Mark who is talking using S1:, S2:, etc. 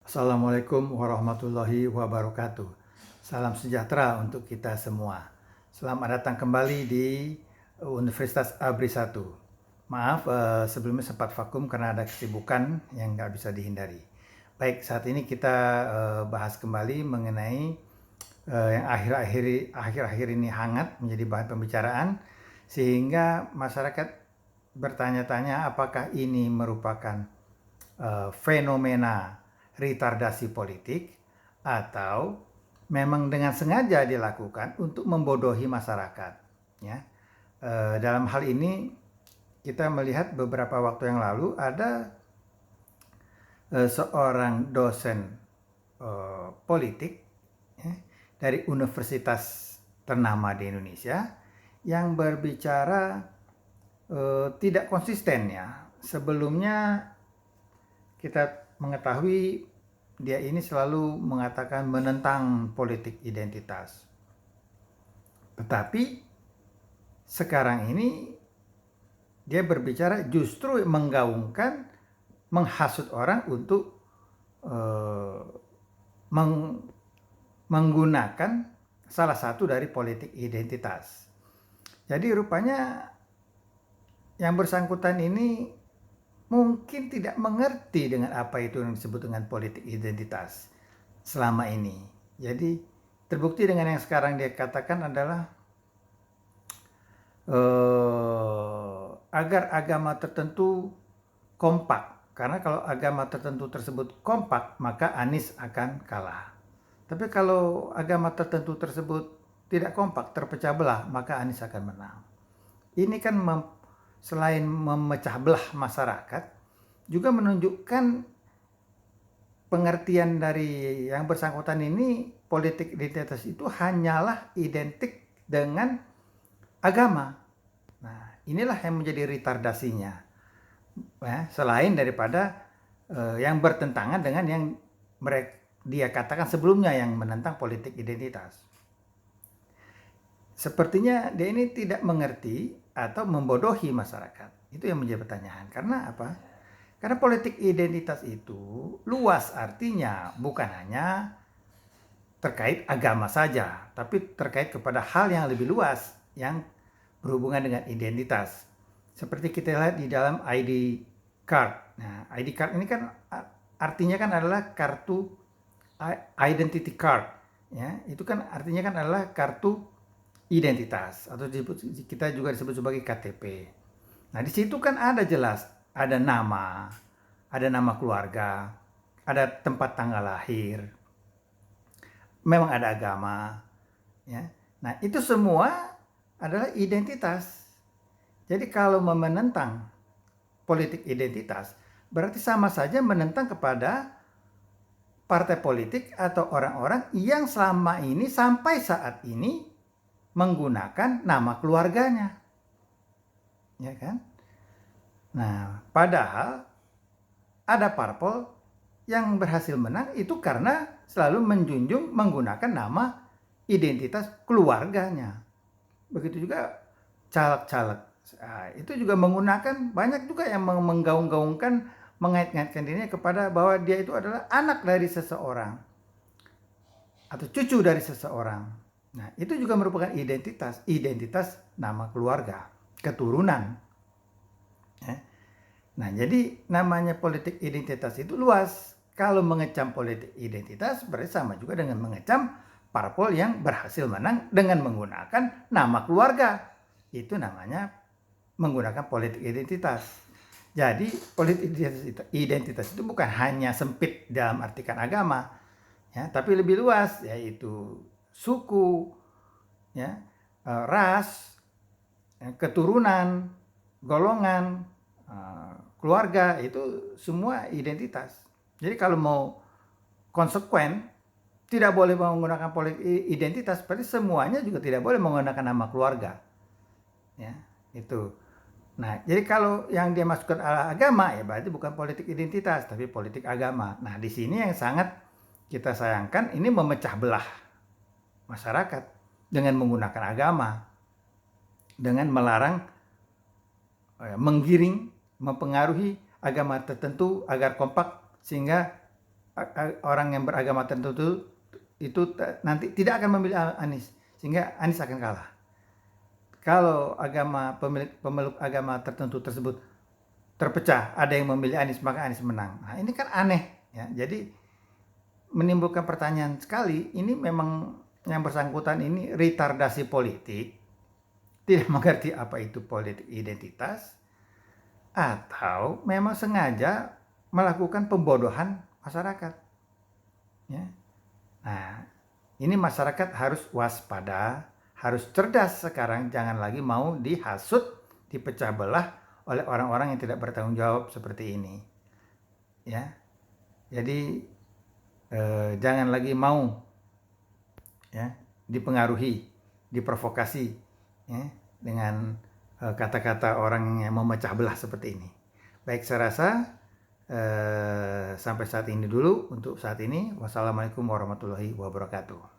S1: Assalamualaikum warahmatullahi wabarakatuh. Salam sejahtera untuk kita semua. Selamat datang kembali di Universitas ABRI 1. Maaf, sebelumnya sempat vakum karena ada kesibukan yang nggak bisa dihindari. Baik, saat ini kita bahas kembali mengenai yang akhir-akhir ini hangat menjadi bahan pembicaraan, sehingga masyarakat bertanya-tanya apakah ini merupakan fenomena retardasi politik atau memang dengan sengaja dilakukan untuk membodohi masyarakat, ya. Dalam hal ini kita melihat beberapa waktu yang lalu ada seorang dosen politik, ya, dari universitas ternama di Indonesia yang berbicara tidak konsisten, ya. Sebelumnya kita mengetahui dia ini selalu mengatakan menentang politik identitas. Tetapi sekarang ini dia berbicara justru menggaungkan, menghasut orang untuk menggunakan salah satu dari politik identitas. Jadi rupanya yang bersangkutan ini mungkin tidak mengerti dengan apa itu yang disebut dengan politik identitas selama ini. Jadi terbukti dengan yang sekarang dia katakan adalah agar agama tertentu kompak. Karena kalau agama tertentu tersebut kompak, maka Anies akan kalah. Tapi kalau agama tertentu tersebut tidak kompak, terpecah belah, maka Anies akan menang. Ini kan selain memecah belah masyarakat, juga menunjukkan pengertian dari yang bersangkutan ini, politik identitas itu hanyalah identik dengan agama. Nah, inilah yang menjadi retardasinya, ya, selain daripada yang bertentangan dengan yang dia katakan sebelumnya yang menentang politik identitas. Sepertinya dia ini tidak mengerti atau membodohi masyarakat. Itu yang menjadi pertanyaan. Karena apa? Karena politik identitas itu luas artinya, bukan hanya terkait agama saja, tapi terkait kepada hal yang lebih luas yang berhubungan dengan identitas. Seperti kita lihat di dalam ID card. Nah, ID card ini kan artinya kan adalah kartu identity card. Ya, itu kan artinya kan adalah kartu identitas, atau kita juga disebut sebagai KTP. Nah, di situ kan ada jelas, ada nama keluarga, ada tempat tanggal lahir, memang ada agama, ya. Nah, itu semua adalah identitas. Jadi kalau menentang politik identitas, berarti sama saja menentang kepada partai politik atau orang-orang yang selama ini sampai saat ini menggunakan nama keluarganya, ya kan? Nah, padahal ada parpol yang berhasil menang itu karena selalu menjunjung menggunakan nama identitas keluarganya. Begitu juga caleg-caleg. Nah, itu juga menggunakan, banyak juga yang menggaung-gaungkan, mengait-ngaitkan dirinya kepada bahwa dia itu adalah anak dari seseorang atau cucu dari seseorang. Nah, itu juga merupakan identitas nama keluarga, keturunan. Ya. Nah, jadi namanya politik identitas itu luas. Kalau mengecam politik identitas berarti sama juga dengan mengecam parpol yang berhasil menang dengan menggunakan nama keluarga. Itu namanya menggunakan politik identitas. Jadi politik identitas itu bukan hanya sempit dalam artikan agama, ya, tapi lebih luas, yaitu suku, ya, ras, keturunan, golongan, keluarga, itu semua identitas. Jadi kalau mau konsekuen, tidak boleh menggunakan politik identitas, berarti semuanya juga tidak boleh menggunakan nama keluarga, ya, itu. Nah, jadi kalau yang dia masukkan agama, ya berarti bukan politik identitas, tapi politik agama. Nah, di sini yang sangat kita sayangkan, ini memecah belah masyarakat dengan menggunakan agama, dengan melarang, menggiring, mempengaruhi agama tertentu agar kompak, sehingga orang yang beragama tertentu itu nanti tidak akan memilih Anies, sehingga Anies akan kalah. Kalau pemeluk agama tertentu tersebut terpecah, ada yang memilih Anies, maka Anies menang. Nah, ini kan aneh ya. Jadi menimbulkan pertanyaan sekali, ini memang yang bersangkutan ini retardasi politik, tidak mengerti apa itu politik identitas, atau memang sengaja melakukan pembodohan masyarakat. Ya. Nah, ini masyarakat harus waspada, harus cerdas sekarang, jangan lagi mau dihasut, dipecah belah oleh orang-orang yang tidak bertanggung jawab seperti ini. Ya. Jadi jangan lagi mau ya dipengaruhi, diprovokasi ya, dengan kata-kata orang yang memecah belah seperti ini. Baik, saya rasa sampai saat ini dulu untuk saat ini. Wassalamualaikum warahmatullahi wabarakatuh.